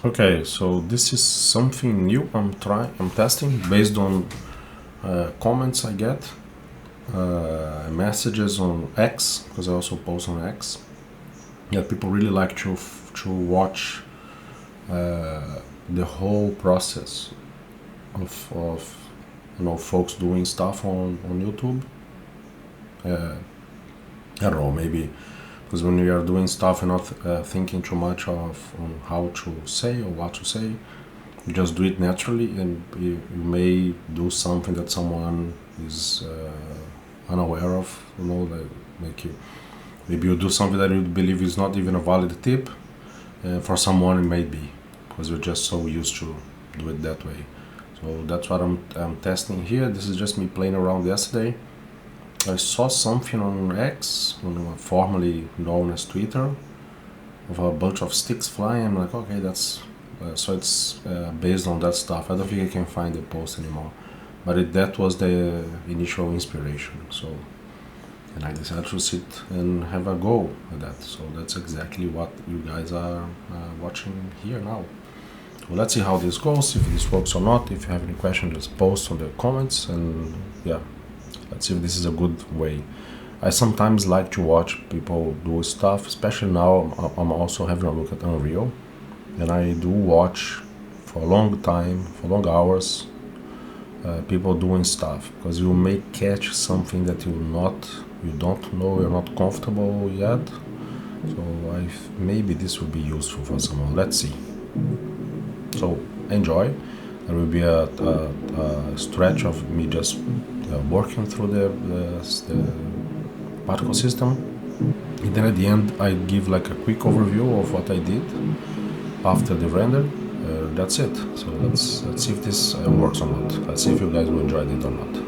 Okay, so this is something new I'm testing based on comments I get, messages on X, because I also post on X. Yeah, people really like to watch the whole process of folks doing stuff on YouTube. I don't know, maybe because when you are doing stuff, you're not thinking too much of on how to say or what to say. You just do it naturally, and you may do something that someone is unaware of. Like you, maybe you do something that you believe is not even a valid tip. For someone, it may be because you're just so used to do it that way. So that's what I'm testing here. This is just me playing around yesterday. I saw something on X, formerly known as Twitter, of a bunch of sticks flying. I'm like, okay, that's so it's based on that stuff. I don't think I can find the post anymore, but that was the initial inspiration. So, and I decided to sit and have a go at that. So that's exactly what you guys are watching here now. So let's see how this goes, if this works or not. If you have any questions, just post on the comments, and yeah, let's see if this is a good way. I sometimes like to watch people do stuff, especially now I'm also having a look at Unreal, and I do watch for a long time, for long hours, people doing stuff, because you may catch something that you don't know, you're not comfortable yet. So maybe this will be useful for someone. Let's see. So enjoy. There will be a stretch of me just working through the particle system, and then at the end I give like a quick overview of what I did after the render. That's it. So let's see if this works or not. Let's see if you guys will enjoy it or not.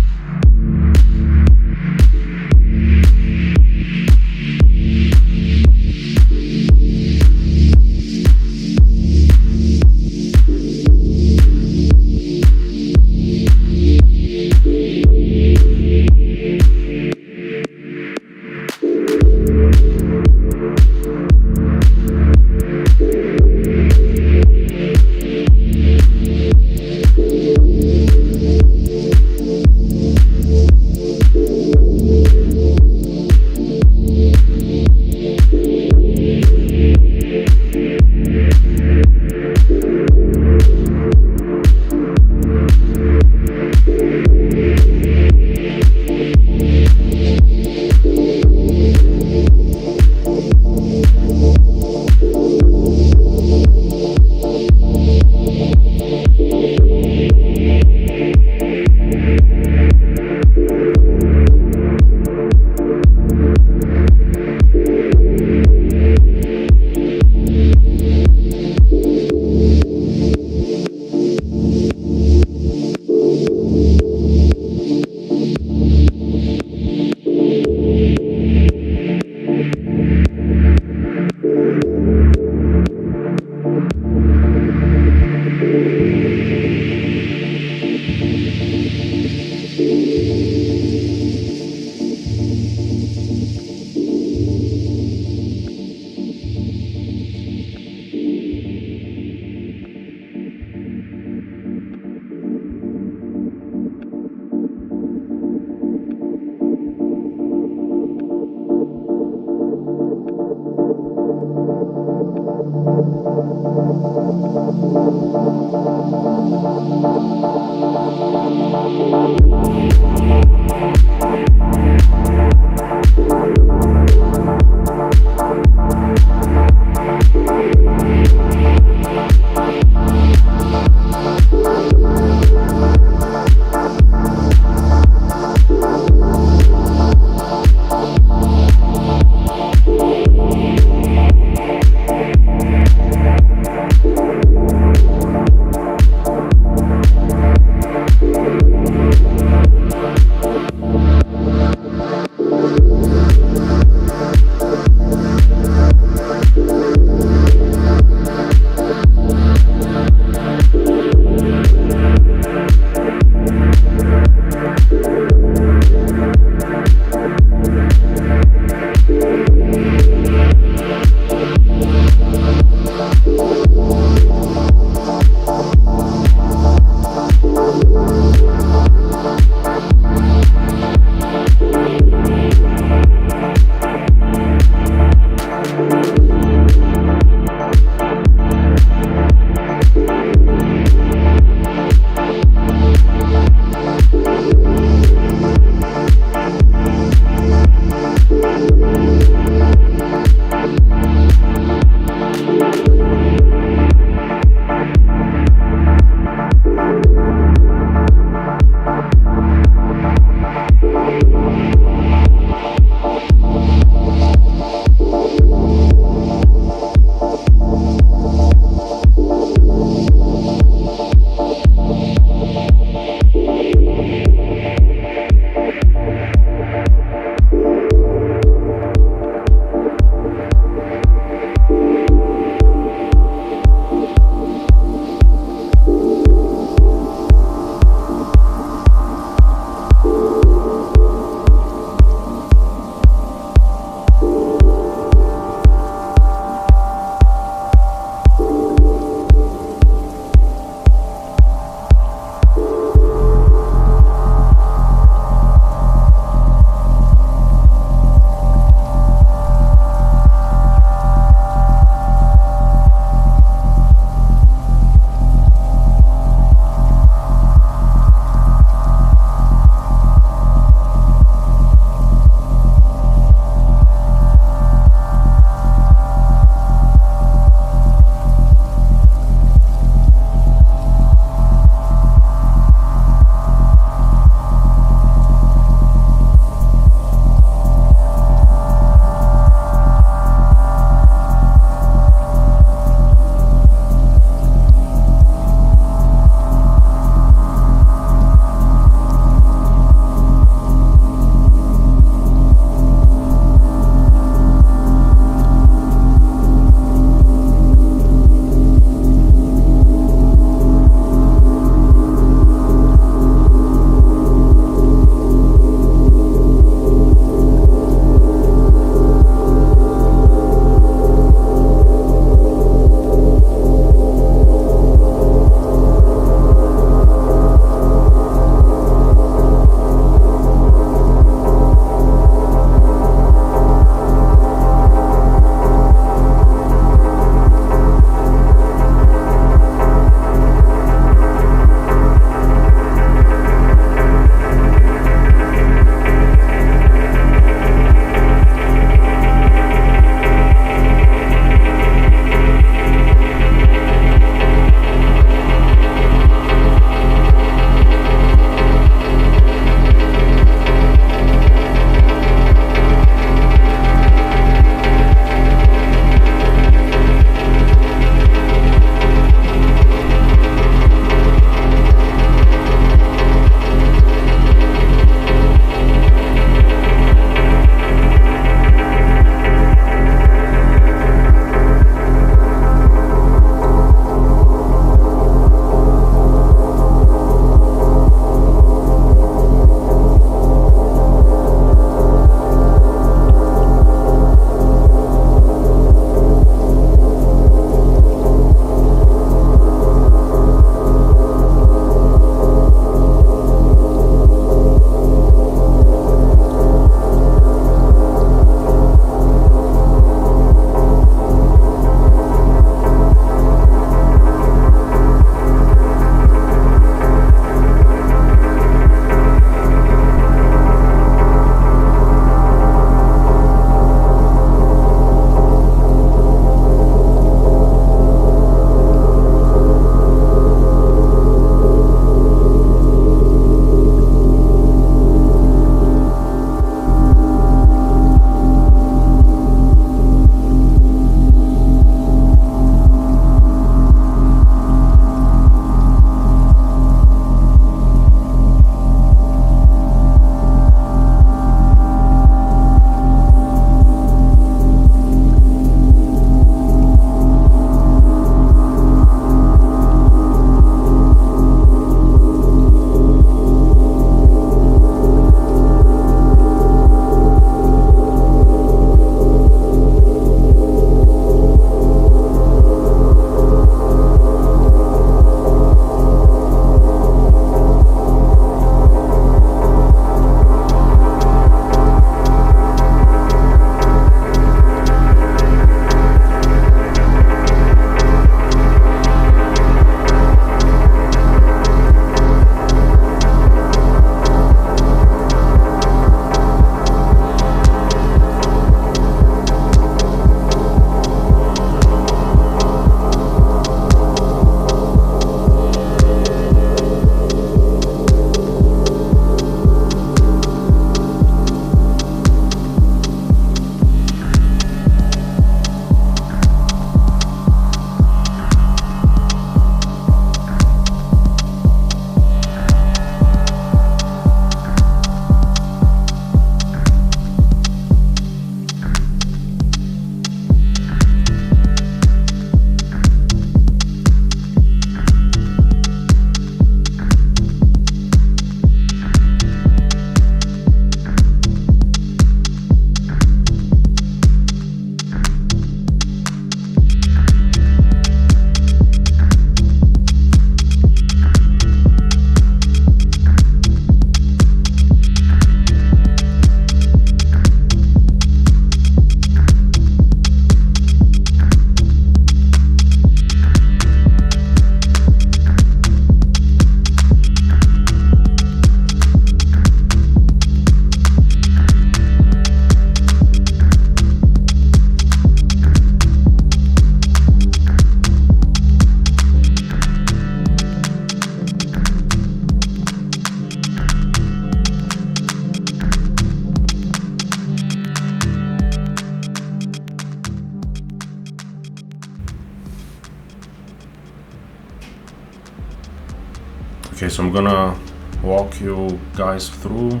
so I'm gonna walk you guys through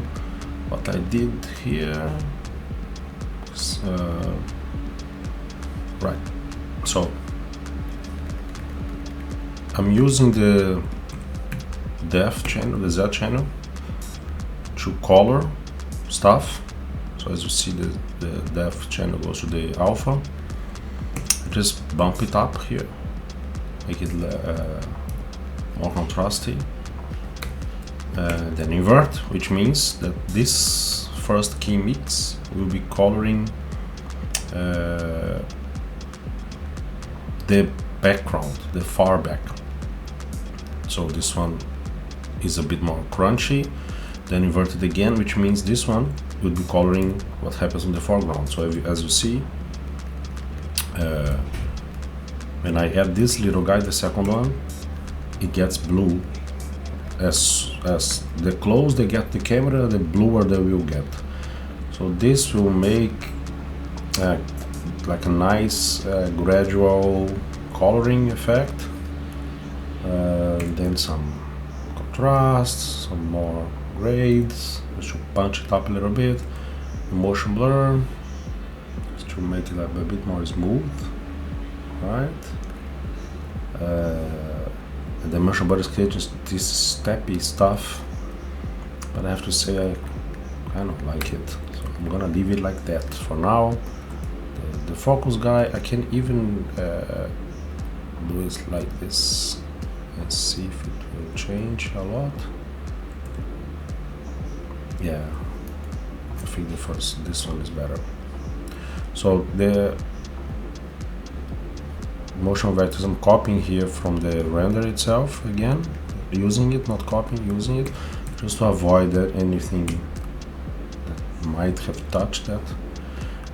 what I did here. Right, so I'm using the depth channel, the Z channel, to color stuff. So as you see, the depth channel goes to the alpha. Just bump it up here, make it more contrasty. Then invert, which means that this first key mix will be coloring the background, the far back. So this one is a bit more crunchy. Then invert it again, which means this one will be coloring what happens in the foreground. So as you see, when I add this little guy, the second one, it gets blue. As the close they get the camera, the bluer they will get. So this will make like a nice gradual coloring effect. Then some contrast, some more grades, just to punch it up a little bit. Motion blur, just to make it a bit more smooth, right? And the motion blur is just this steppy stuff, but I have to say I kind of like it, so I'm gonna leave it like that for now. The focus guy, I can even do it like this. Let's see if it will change a lot. Yeah, I think this one is better. So the motion vectors I'm copying here from the render itself again, using it, not copying, using it, just to avoid that anything that might have touched that.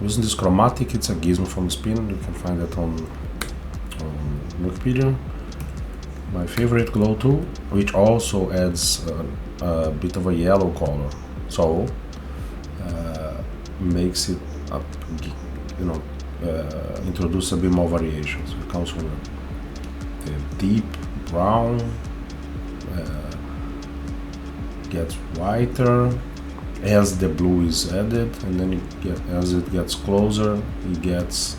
Using this chromatic, it's a gizmo from Spin, you can find that on Wikipedia. My favorite glow tool, which also adds a bit of a yellow color, so makes it up, introduce a bit more variation. So it comes from the deep brown, gets whiter as the blue is added, and then as it gets closer, it gets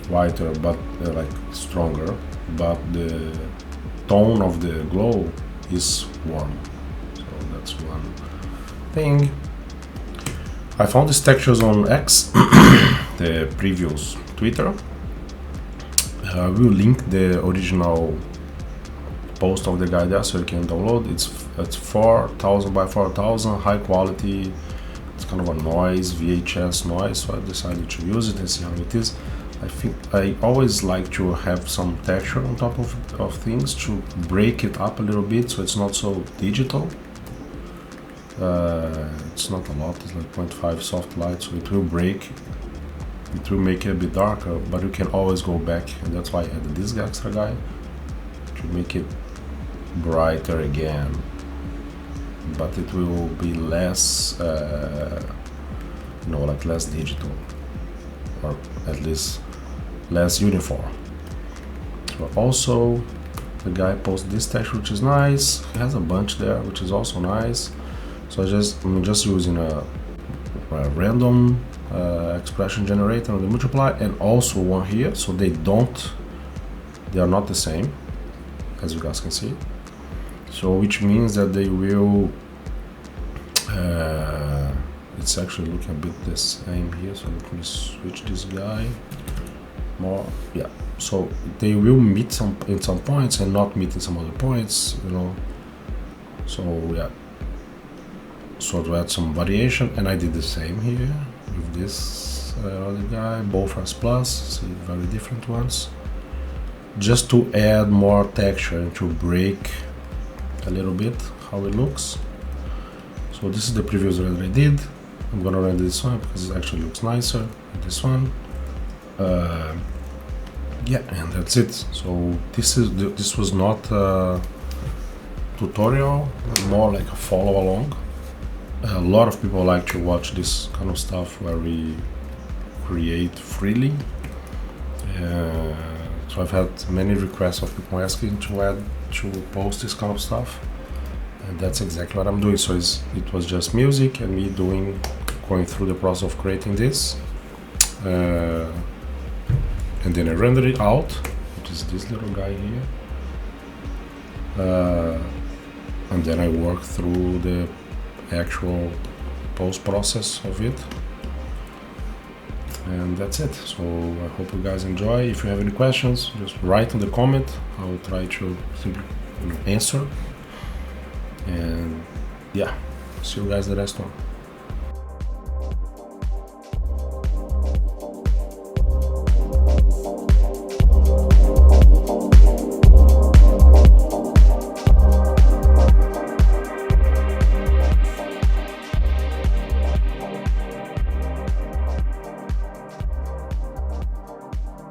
whiter, but like stronger. But the tone of the glow is warm. So that's one thing. I found these textures on X, the previous Twitter. I will link the original post of the guy there so you can download. It's 4000 by 4000, high quality. It's kind of a noise, VHS noise, so I decided to use it and see how it is. I think I always like to have some texture on top of things to break it up a little bit so it's not so digital. It's not a lot, it's like 0.5 soft light, so it will break, it will make it a bit darker, but you can always go back, and that's why I added this extra guy to make it brighter again, but it will be less, like less digital, or at least less uniform. But also the guy posted this texture, which is nice. He has a bunch there, which is also nice. So I'm just using a random expression generator on the multiply, and also one here, so they are not the same, as you guys can see. So which means that they will it's actually looking a bit the same here, so let me switch this guy more. Yeah, so they will meet in some points and not meet in some other points, so yeah, so to add some variation. And I did the same here with this other guy, both as plus, see, very different ones, just to add more texture and to break a little bit how it looks. So this is the previous render I did. I'm gonna render this one because it actually looks nicer than this one. Yeah, and that's it. So this was not a tutorial, more like a follow along. A lot of people like to watch this kind of stuff where we create freely. So I've had many requests of people asking to post this kind of stuff, and that's exactly what I'm doing. So it was just music and me going through the process of creating this, and then I render it out, which is this little guy here, and then I work through the actual post process of it, and that's it. So I hope you guys enjoy. If you have any questions, just write in the comment. I will try to simply answer, and yeah, see you guys the next one.